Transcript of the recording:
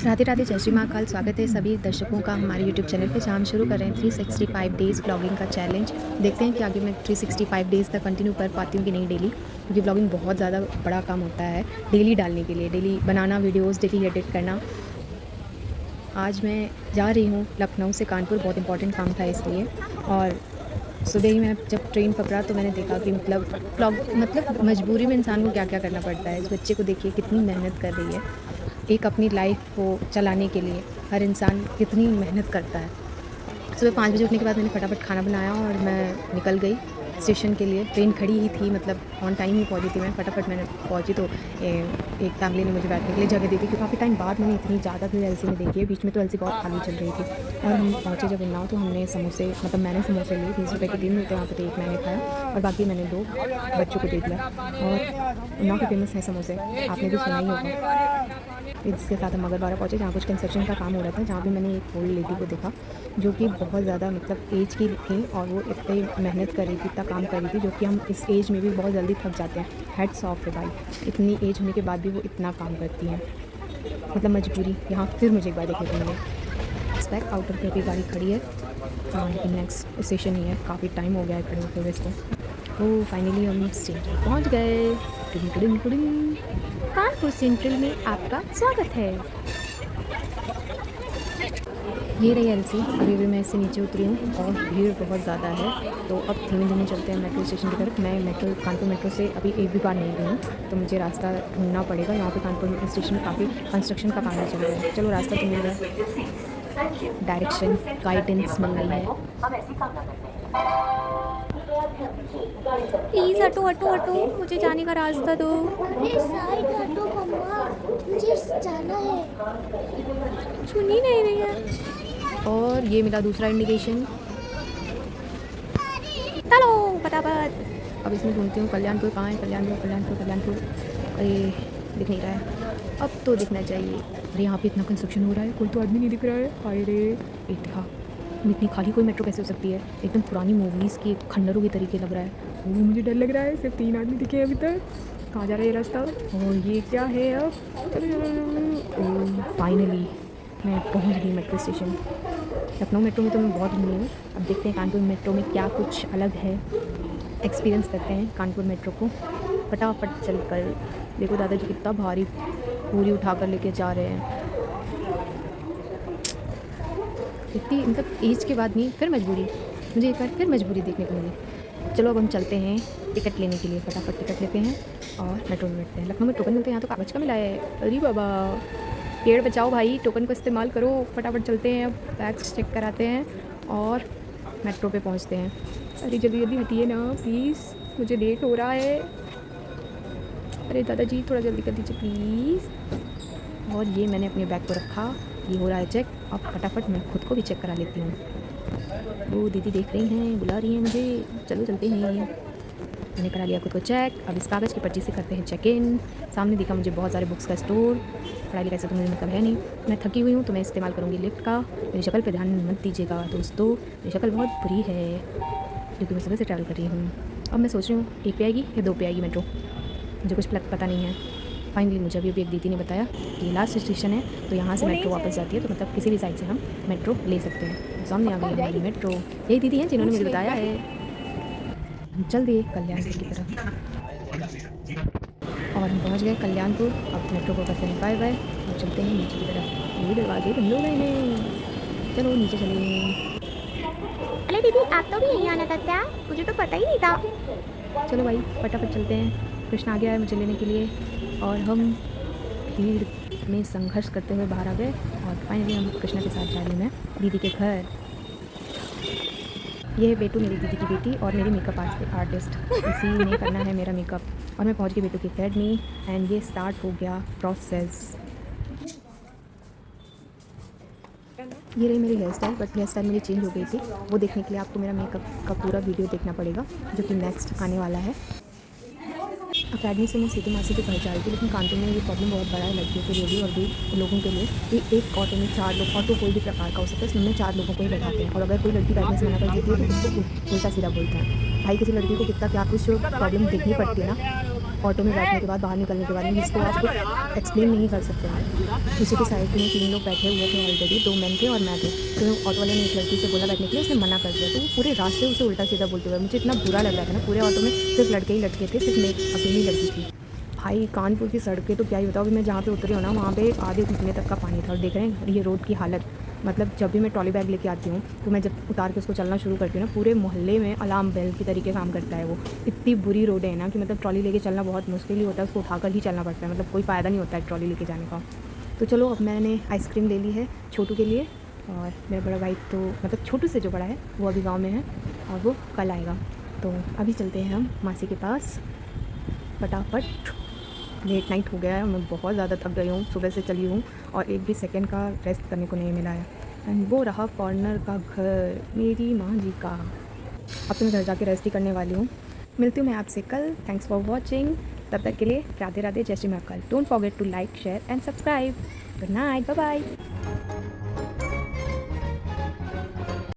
राधे राधे, जय श्री महाकाल। स्वागत है सभी दर्शकों का हमारे यूट्यूब चैनल पे, जहाँ हम शुरू कर रहे हैं 365 डेज़ व्लॉगिंग का चैलेंज। देखते हैं कि आगे मैं 365 डेज़ तक कंटिन्यू कर पाती हूँ कि नहीं डेली, क्योंकि व्लॉगिंग बहुत ज़्यादा बड़ा काम होता है डेली डालने के लिए, डेली बनाना वीडियोज़, डेली एडिट करना। आज मैं जा रही हूँ लखनऊ से कानपुर, बहुत इंपॉर्टेंट काम था इसलिए। और सुबह ही मैं जब ट्रेन पकड़ा तो मैंने देखा कि मतलब मजबूरी में इंसान को क्या क्या करना पड़ता है। इस बच्चे को देखिए कितनी मेहनत कर रही है, एक अपनी लाइफ को चलाने के लिए हर इंसान कितनी मेहनत करता है। सुबह 5 बजे उठने के बाद मैंने फटाफट खाना बनाया और मैं निकल गई स्टेशन के लिए। ट्रेन खड़ी ही थी, मतलब ऑन टाइम ही पहुंची थी मैं। फटाफट मैंने पहुंची तो एक फैमिली ने मुझे बैठने के लिए जगह दी थी, क्योंकि काफ़ी टाइम बाद मैंने इतनी ज़्यादा भीड़ एलसी में देखी है। बीच में तो एलसी बहुत खाली चल रही थी। और हम पहुँचे जब उन्नाव तो हमने समोसे, मतलब मैंने समोसे लिए। 20 रुपये के 3 मिलते हैं वहाँ पे, तो एक मैंने खाया और बाकी मैंने 2 बच्चों को दे दिया। और उन्नाव के फेमस हैं समोसे, आपने भी सुना ही होगा। इसके साथ हम मगरवाड़ा पहुँचे, जहाँ कुछ कंस्ट्रक्शन का काम हो रहा था, जहाँ भी मैंने एक ओल्ड लेडी को देखा जो कि बहुत ज़्यादा मतलब एज की थी और वो इतनी मेहनत कर रही थी, इतना काम कर रही थी, जो कि हम इस एज में भी बहुत जल्दी थक जाते हैं। हेड्स ऑफ है भाई, इतनी एज होने के बाद भी वो इतना काम करती हैं, मतलब मजबूरी। यहाँ फिर मुझे एक बार देखने को मिले। स्पेक आउटर पे भी गाड़ी खड़ी है, लेकिन नेक्स्ट स्टेशन ही है, काफ़ी टाइम हो गया है खड़े होते हुए इसको। तो फाइनली हम सेंट्रल पहुँच गए। टुडिंग टुडिंग, कानपुर सेंट्रल में आपका स्वागत है। ये रही एलसी, अभी भी मैं इससे नीचे उतरी हूँ और भीड़ बहुत ज़्यादा है। तो अब धीमे धीमे चलते हैं मेट्रो स्टेशन की तरफ। मैं कानपुर मेट्रो से अभी एक भी बार नहीं गई हूँ, तो मुझे रास्ता ढूंढना पड़ेगा। यहाँ पे कानपुर स्टेशन में काफ़ी कंस्ट्रक्शन का काम चल रहा है। चलो रास्ता तो मिल रहा है, डायरेक्शन गाइडेंस मिल रही है। प्लीज़ हटो हटो हटो, मुझे जाने का रास्ता दो। हटो मम्मा, मुझे जाना है। सुन ही नहीं रही है। और ये मिला दूसरा इंडिकेशन, चलो फटाफट। अब इसमें ढूंढती हूँ कल्याणपुर कहाँ है। कल्याणपुर अरे दिख नहीं रहा है, अब तो दिखना चाहिए। अरे यहाँ पे इतना कंस्ट्रक्शन हो रहा है, कोई तो आदमी नहीं दिख रहा है। हाय रे, एक देखा, इतनी खाली कोई मेट्रो कैसे हो सकती है। एकदम पुरानी मूवीज़ के खंडरों के तरीके लग रहा है। वो मुझे डर लग रहा है, सिर्फ 3 आदमी दिखे अभी तक। कहाँ जा रहा है ये रास्ता, और ये क्या है। अब फाइनली मैं पहुँच गई मेट्रो स्टेशन। लखनऊ मेट्रो में तो मैं बहुत घूमी हूँ, अब देखते हैं कानपुर मेट्रो में क्या कुछ अलग है। एक्सपीरियंस करते हैं कानपुर मेट्रो को। फटाफट चल कर देखो, दादाजी कितना भारी पूरी उठा कर लेके जा रहे हैं। इतनी मतलब एज के बाद नहीं, फिर मजबूरी, मुझे एक बार फिर मजबूरी देखने को मिली। चलो अब हम चलते हैं टिकट लेने के लिए। फटाफट टिकट लेते हैं और मेट्रो में बैठते हैं। लखनऊ में टोकन मिलते हैं, यहाँ तो कागज़ का मिला है। अरे बाबा, पेड़ बचाओ भाई, टोकन का इस्तेमाल करो। फटाफट चलते हैं, अब बैग्स चेक कराते हैं और मेट्रो पे पहुँचते हैं। अरे जल्दी जल्दी हटिए ना प्लीज़, मुझे लेट हो रहा है। अरे दादाजी थोड़ा जल्दी कर दीजिए प्लीज़। और ये मैंने अपने बैग को रखा, ये हो रहा है चेक। अब फटाफट मैं खुद को भी चेक करा लेती हूँ। वो दीदी देख रही हैं, बुला रही हैं मुझे, चलो चलते हैं। मैंने करा लिया खुद को चेक। अब इस कागज़ की पर्ची से करते हैं चेक इन। सामने दिखा मुझे बहुत सारे बुक्स का स्टोर। पढ़ाई लिखाई से तो मुझे मतलब है नहीं, मैं थकी हुई हूँ, तो मैं इस्तेमाल करूँगी लिफ्ट का। मेरी शक्ल पे ध्यान मत दीजिएगा दोस्तों, मेरी शक्ल बहुत बुरी है क्योंकि मैं सुबह से ट्रैवल कर रही हूँ। अब मैं सोच रही हूँ 1 पे आएगी या 2 पे आएगी मेट्रो, मुझे कुछ पता नहीं है। फाइनली मुझे अभी एक दीदी ने बताया कि ये लास्ट स्टेशन है, तो यहाँ से मेट्रो वापस जाती है, तो मतलब किसी भी साइड से हम मेट्रो ले सकते हैं। सामने आ गई हमारी मेट्रो, यही दीदी हैं जिन्होंने मुझे बताया है। चल दिए कल्याणपुर की तरफ और हम पहुँच गए कल्याणपुर। अब मेट्रो को करते हैं बाय बाय और चलते हैं नीचे की तरफ। ये दरवाजे बंद हो गए हैं, चलो नीचे चले। अरे दीदी, आप तो भी यहीं आना था क्या? मुझे तो पता ही नहीं था। चलो भाई फटाफट चलते हैं। कृष्ण आ गया है मुझे लेने के लिए और हम भीड़ में संघर्ष करते हुए बाहर आ गए और फाइनली हम कृष्णा के साथ जा रही मैं दीदी के घर। ये है बेटू, मेरी दीदी की बेटी और मेरी मेकअप आर्टिस्ट, इसी ने करना है मेरा मेकअप। और मैं पहुंच गई बेटू की अकेडमी एंड ये स्टार्ट हो गया प्रोसेस। ये रही मेरी hair style, but hair style मेरी चेंज हो गई थी। वो देखने के लिए आपको मेरा मेकअप का पूरा वीडियो देखना पड़ेगा, जो कि नेक्स्ट आने वाला है। अकेडमी से मैं सीधे मासी के घर जा रही थी, लेकिन कानपुर में ये प्रॉब्लम बहुत बड़ा है लड़कियों के लिए भी और भी लोगों के लिए कि एक ऑटो में 4 लोग, ऑटो कोई भी प्रकार का हो सकता है, इसमें 4 लोगों को ही बैठाते हैं। और अगर कोई लड़की बैठने से मना कर देती है तो उसको उल्टा सीधा बोलते हैं। भाई किसी लड़की को कितना क्या कुछ प्रॉब्लम देखनी पड़ती है ना। ऑटो में बैठने के बाद, बाहर निकलने के बाद हम इसको आपको एक्सप्लेन नहीं कर सकते हैं। पीछे की साइड में 3 लोग बैठे हुए थे ऑलरेडी, 2 मेन थे और मैं थे। तो ऑटो वाले ने एक लड़की से बोला बैठने के लिए, उसने मना कर दिया। तो वो पूरे रास्ते उसे उल्टा सीधा बोलते हुए, मुझे इतना बुरा लग रहा था ना। पूरे ऑटो में सिर्फ लड़के ही लड़के थे, सिर्फ मैं अकेली लड़की थी। भाई कानपुर की सड़कें तो क्या ही बताऊँ। अभी मैं जहाँ पे उतरी हूँ ना, वहाँ पे आधे घुटने तक का पानी था। और देख रहे हैं ये रोड की हालत, मतलब जब भी मैं ट्रॉली बैग लेके आती हूँ तो मैं जब उतार के उसको चलना शुरू करती हूँ ना, पूरे मोहल्ले में अलार्म बेल की तरीके काम करता है वो। इतनी बुरी रोड है ना कि मतलब ट्रॉली लेके चलना बहुत मुश्किल ही होता है, उसको उठाकर ही चलना पड़ता है। मतलब कोई फ़ायदा नहीं होता है ट्रॉली लेके जाने का। तो चलो, अब मैंने आइसक्रीम ले ली है छोटू के लिए, और मेरा बड़ा भाई तो मतलब छोटू से जो बड़ा है वो अभी गाँव में है और वो कल आएगा। तो अभी चलते हैं हम मासी के पास फटाफट। लेट नाइट हो गया है, मैं बहुत ज़्यादा थक गई हूँ, सुबह से चली हूँ और एक भी सेकंड का रेस्ट करने को नहीं मिला है। एंड वो रहा कॉर्नर का घर मेरी माँ जी का। अब तो मैं घर जाके रेस्ट ही करने वाली हूँ। मिलती हूँ मैं आपसे कल। Thanks for watching. तब तक के लिए राधे राधे, जय Shri Mahakal. Don't forget to like, share and subscribe. Good night, bye bye.